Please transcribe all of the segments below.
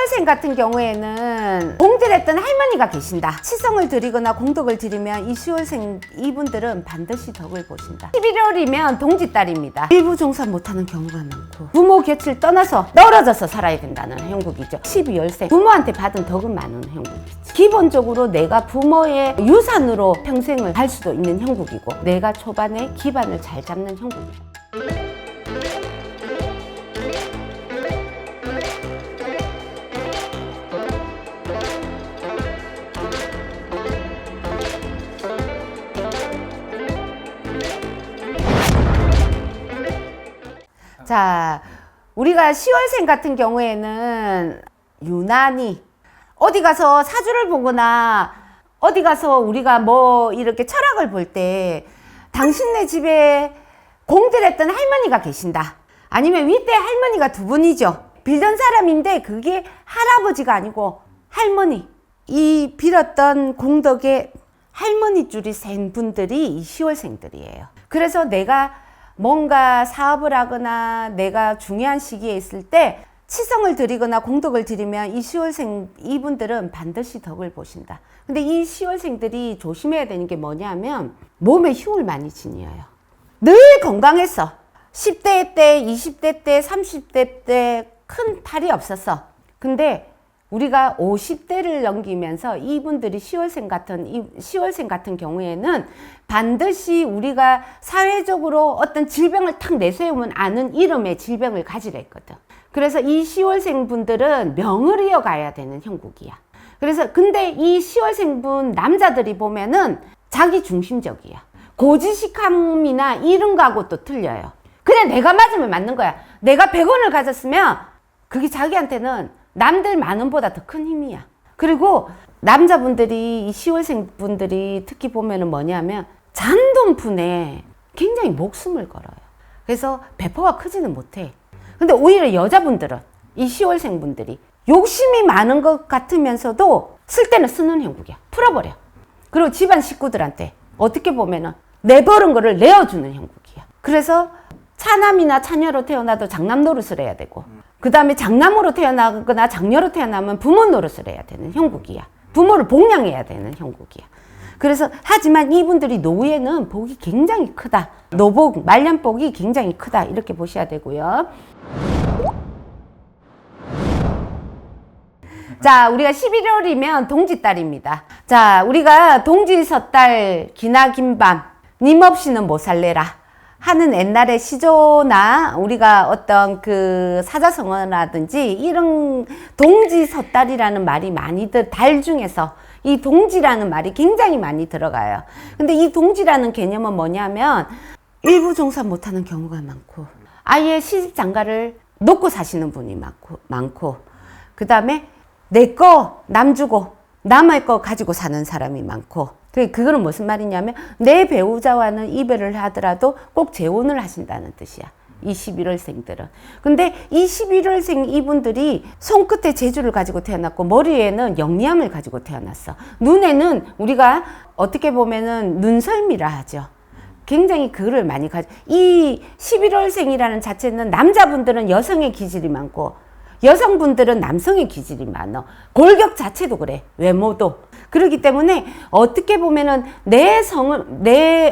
10월생 같은 경우에는 공들였던 할머니가 계신다. 치성을 드리거나 공덕을 드리면 이 10월생 이분들은 반드시 덕을 보신다. 11월이면 동지달입니다. 일부 종사 못하는 경우가 많고 부모 곁을 떠나서 떨어져서 살아야 된다는 형국이죠. 12월생 부모한테 받은 덕은 많은 형국이지. 기본적으로 내가 부모의 유산으로 평생을 갈 수도 있는 형국이고 내가 초반에 기반을 잘 잡는 형국이고. 자, 우리가 10월생 같은 경우에는 유난히 어디 가서 사주를 보거나 어디 가서 우리가 뭐 이렇게 철학을 볼 때 당신네 집에 공들였던 할머니가 계신다. 아니면 윗대 할머니가 두 분이죠. 빌던 사람인데 그게 할아버지가 아니고 할머니. 이 빌었던 공덕의 할머니 줄이 센 분들이 이 10월생들이에요. 그래서 내가 뭔가 사업을 하거나 내가 중요한 시기에 있을 때 치성을 드리거나 공덕을 드리면 이 10월생 이분들은 반드시 덕을 보신다. 근데 이 10월생들이 조심해야 되는 게 뭐냐면 몸에 힘을 많이 지녀요. 늘 건강했어. 10대 때, 20대 때, 30대 때 큰 탈이 없었어. 근데 우리가 50대를 넘기면서 이분들이 10월생 같은 경우에는 반드시 우리가 사회적으로 어떤 질병을 탁 내세우면 아는 이름의 질병을 가지려 했거든. 그래서 이 10월생 분들은 명을 이어가야 되는 형국이야. 그래서 근데 이 10월생 분 남자들이 보면은 자기 중심적이야. 고지식함이나 이런 거하고 또 틀려요. 그냥 내가 맞으면 맞는 거야. 내가 100원을 가졌으면 그게 자기한테는 남들 만 원보다 더 큰 힘이야. 그리고 남자분들이 이 10월생 분들이 특히 보면은 뭐냐면 잔돈푼에 굉장히 목숨을 걸어요. 그래서 배포가 크지는 못해. 근데 오히려 여자분들은 이 10월생 분들이 욕심이 많은 것 같으면서도 쓸 때는 쓰는 형국이야. 풀어버려. 그리고 집안 식구들한테 어떻게 보면은 내버린 거를 내어주는 형국이야. 그래서 차남이나 차녀로 태어나도 장남 노릇을 해야 되고 그 다음에 장남으로 태어나거나 장녀로 태어나면 부모 노릇을 해야 되는 형국이야. 부모를 복양해야 되는 형국이야. 그래서 하지만 이분들이 노후에는 복이 굉장히 크다. 노복, 말년복이 굉장히 크다. 이렇게 보셔야 되고요. 자, 우리가 11월이면 동지달입니다. 자, 우리가 동지섣달 기나긴 밤 님 없이는 못 살래라 하는 옛날의 시조나 우리가 어떤 그 사자성어라든지 이런 동지섣달이라는 말이 많이들 달 중에서 이 동지라는 말이 굉장히 많이 들어가요. 근데 이 동지라는 개념은 뭐냐면 일부 종사 못하는 경우가 많고 아예 시집장가를 놓고 사시는 분이 많고 그 다음에 내 거 남 주고 남의 거 가지고 사는 사람이 많고 그거는 무슨 말이냐면 내 배우자와는 이별을 하더라도 꼭 재혼을 하신다는 뜻이야. 이 11월생들은. 근데 이 11월생 이분들이 손끝에 재주를 가지고 태어났고 머리에는 영리함을 가지고 태어났어. 눈에는 우리가 어떻게 보면은 눈썰미라 하죠. 굉장히 그를 많이 이 11월생이라는 자체는 남자분들은 여성의 기질이 많고 여성분들은 남성의 기질이 많아. 골격 자체도 그래. 외모도. 그렇기 때문에 어떻게 보면은 내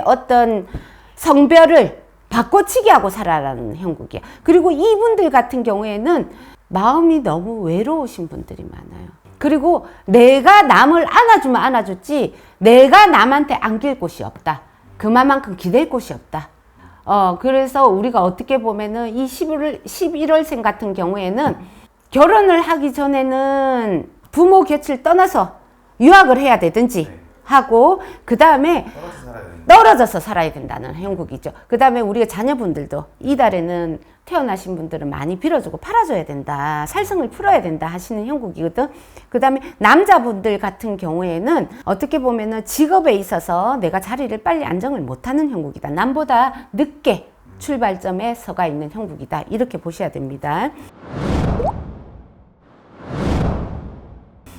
어떤 성별을 바꿔치기 하고 살아라는 형국이야. 그리고 이분들 같은 경우에는 마음이 너무 외로우신 분들이 많아요. 그리고 내가 남을 안아주면 안아줬지 내가 남한테 안길 곳이 없다. 그만큼 기댈 곳이 없다. 그래서 우리가 어떻게 보면은 이 11월생 같은 경우에는 결혼을 하기 전에는 부모 곁을 떠나서 유학을 해야 되든지 하고 그 다음에 떨어져서 살아야 된다는 형국이죠. 그 다음에 우리가 자녀분들도 이달에는 태어나신 분들은 많이 빌어주고 팔아줘야 된다. 살성을 풀어야 된다 하시는 형국이거든. 그 다음에 남자분들 같은 경우에는 어떻게 보면은 직업에 있어서 내가 자리를 빨리 안정을 못하는 형국이다. 남보다 늦게 출발점에 서가 있는 형국이다. 이렇게 보셔야 됩니다.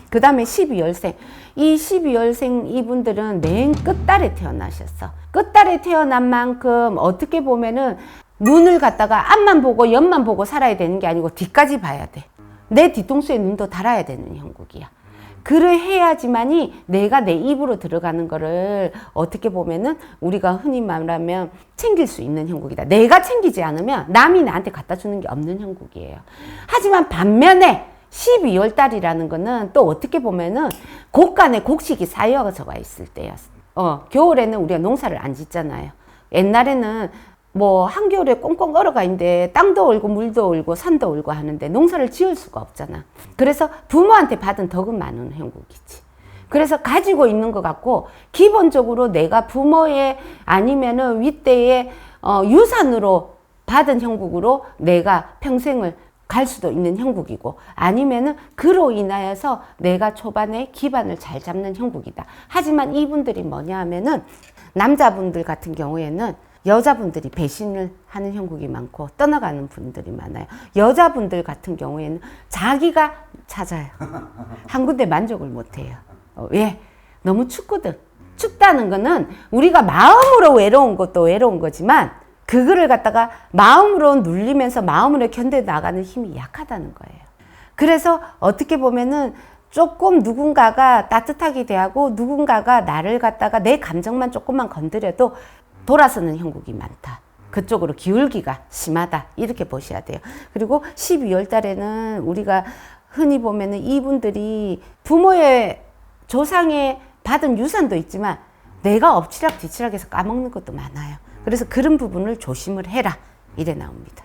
그 다음에 12월생. 이 12월생 이분들은 맨 끝달에 태어나셨어. 끝달에 태어난 만큼 어떻게 보면은 눈을 갖다가 앞만 보고 옆만 보고 살아야 되는 게 아니고 뒤까지 봐야 돼. 내 뒤통수에 눈도 달아야 되는 형국이야. 그를 해야지만이 내가 내 입으로 들어가는 거를 어떻게 보면은 우리가 흔히 말하면 챙길 수 있는 형국이다. 내가 챙기지 않으면 남이 나한테 갖다 주는 게 없는 형국이에요. 하지만 반면에 12월 달이라는 거는 또 어떻게 보면은 곡간에 곡식이 쌓여서가 있을 때야. 겨울에는 우리가 농사를 안 짓잖아요. 옛날에는 뭐 한겨울에 꽁꽁 얼어가 있는데 땅도 얼고 물도 얼고 산도 얼고 하는데 농사를 지을 수가 없잖아. 그래서 부모한테 받은 덕은 많은 형국이지. 그래서 가지고 있는 것 같고 기본적으로 내가 부모의 아니면은 윗대의 유산으로 받은 형국으로 내가 평생을 갈 수도 있는 형국이고 아니면은 그로 인하여서 내가 초반에 기반을 잘 잡는 형국이다. 하지만 이분들이 뭐냐 하면은 남자분들 같은 경우에는 여자분들이 배신을 하는 형국이 많고 떠나가는 분들이 많아요. 여자분들 같은 경우에는 자기가 찾아요. 한 군데 만족을 못해요. 왜? 너무 춥거든. 춥다는 거는 우리가 마음으로 외로운 것도 외로운 거지만 그거를 갖다가 마음으로 눌리면서 마음으로 견뎌 나가는 힘이 약하다는 거예요. 그래서 어떻게 보면은 조금 누군가가 따뜻하게 대하고 누군가가 나를 갖다가 내 감정만 조금만 건드려도 돌아서는 형국이 많다. 그쪽으로 기울기가 심하다. 이렇게 보셔야 돼요. 그리고 12월 달에는 우리가 흔히 보면은 이분들이 부모의 조상의 받은 유산도 있지만 내가 엎치락 뒤치락해서 까먹는 것도 많아요. 그래서 그런 부분을 조심을 해라. 이래 나옵니다.